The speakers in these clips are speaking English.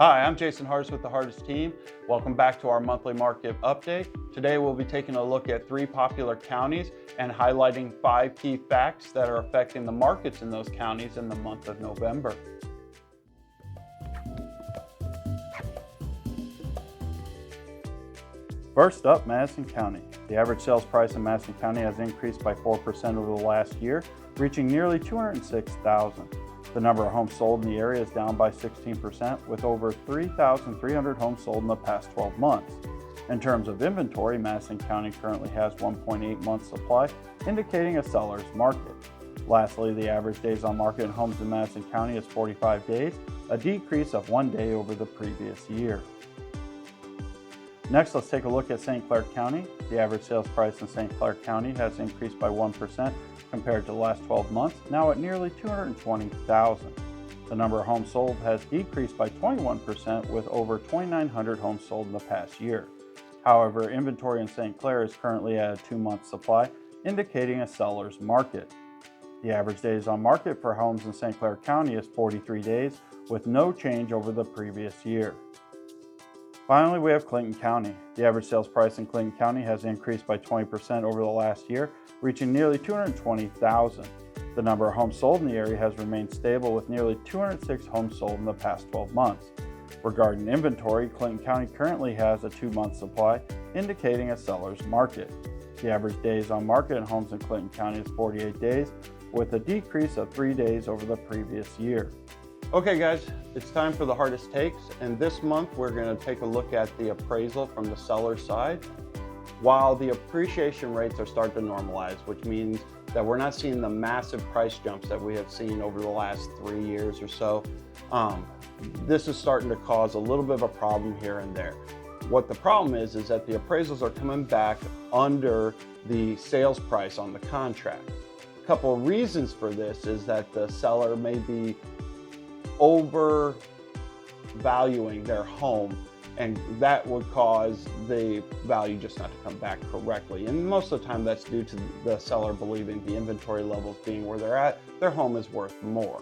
Hi, I'm Jason Hardas with the Hardas Team. Welcome back to our monthly market update. Today we'll be taking a look at 3 popular counties and highlighting 5 key facts that are affecting the markets in those counties in the month of November. First up, Madison County. The average sales price in Madison County has increased by 4% over the last year, reaching nearly $206,000. The number of homes sold in the area is down by 16%, with over 3,300 homes sold in the past 12 months. In terms of inventory, Madison County currently has 1.8 months supply, indicating a seller's market. Lastly, the average days on market in homes in Madison County is 45 days, a decrease of 1 day over the previous year. Next, let's take a look at St. Clair County. The average sales price in St. Clair County has increased by 1% compared to the last 12 months, now at nearly $220,000. The number of homes sold has decreased by 21%, with over 2,900 homes sold in the past year. However, inventory in St. Clair is currently at a 2-month supply, indicating a seller's market. The average days on market for homes in St. Clair County is 43 days, with no change over the previous year. Finally, we have Clinton County. The average sales price in Clinton County has increased by 20% over the last year, reaching nearly $220,000. The number of homes sold in the area has remained stable, with nearly 206 homes sold in the past 12 months. Regarding inventory, Clinton County currently has a 2-month supply, indicating a seller's market. The average days on market in homes in Clinton County is 48 days, with a decrease of 3 days over the previous year. Okay guys, it's time for the Hardest Takes, and this month we're going to take a look at the appraisal from the seller side. While the appreciation rates are starting to normalize, which means that we're not seeing the massive price jumps that we have seen over the last 3 years or so, this is starting to cause a little bit of a problem here and there. What the problem is that the appraisals are coming back under the sales price on the contract. A couple of reasons for this is that the seller may be overvaluing their home, and that would cause the value just not to come back correctly. And most of the time that's due to the seller believing the inventory levels being where they're at, their home is worth more.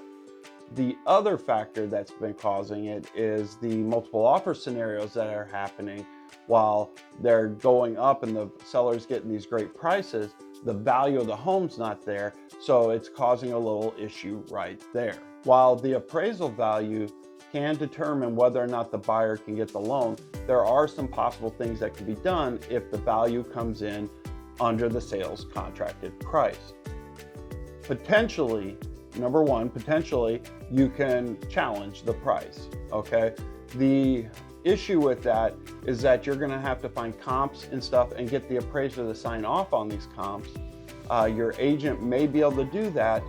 The other factor that's been causing it is the multiple offer scenarios that are happening. While they're going up and the seller's getting these great prices, the value of the home's not there, so it's causing a little issue right there. While the appraisal value can determine whether or not the buyer can get the loan, there are some possible things that can be done if the value comes in under the sales contracted price. Potentially, number one, you can challenge the price, okay? The issue with that is that you're gonna have to find comps and stuff and get the appraiser to sign off on these comps. Your agent may be able to do that,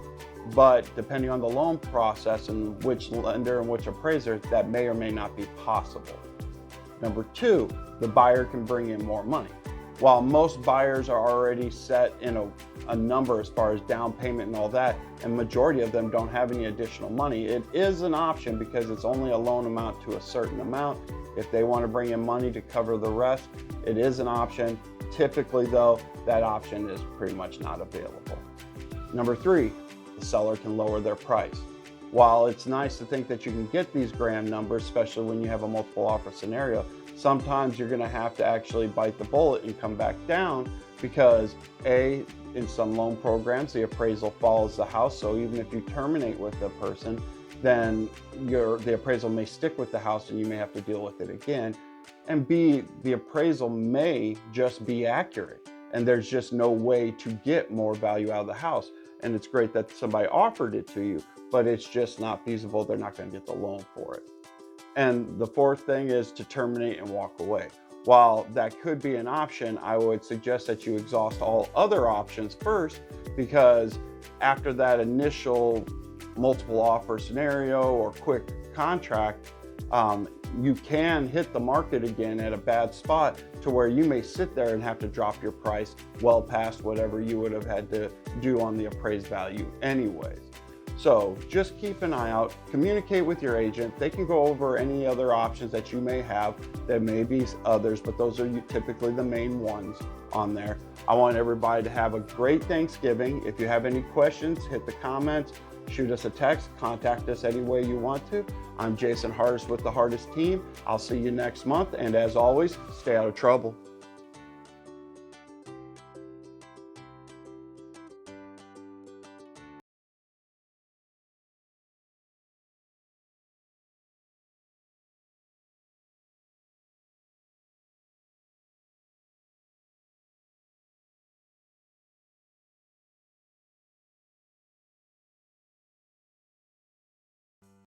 but depending on the loan process and which lender and which appraiser, that may or may not be possible. Number two, the buyer can bring in more money. While most buyers are already set in a number as far as down payment and all that, and majority of them don't have any additional money, it is an option because it's only a loan amount to a certain amount. If they want to bring in money to cover the rest, it is an option. Typically though, that option is pretty much not available. Number three, the seller can lower their price. While it's nice to think that you can get these grand numbers, especially when you have a multiple offer scenario, sometimes you're going to have to actually bite the bullet and come back down because in some loan programs, the appraisal follows the house. So even if you terminate with the person, then the appraisal may stick with the house and you may have to deal with it again. And B, the appraisal may just be accurate and there's just no way to get more value out of the house. And it's great that somebody offered it to you, but it's just not feasible. They're not going to get the loan for it. And the fourth thing is to terminate and walk away. While that could be an option, I would suggest that you exhaust all other options first, because after that initial multiple offer scenario or quick contract, you can hit the market again at a bad spot to where you may sit there and have to drop your price well past whatever you would have had to do on the appraised value anyways. So just keep an eye out, communicate with your agent. They can go over any other options that you may have. There may be others, but those are typically the main ones on there. I want everybody to have a great Thanksgiving. If you have any questions, hit the comments shoot us a text, contact us any way you want to. I'm Jason Hardas with the Hardas Team. I'll see you next month, and as always, stay out of trouble.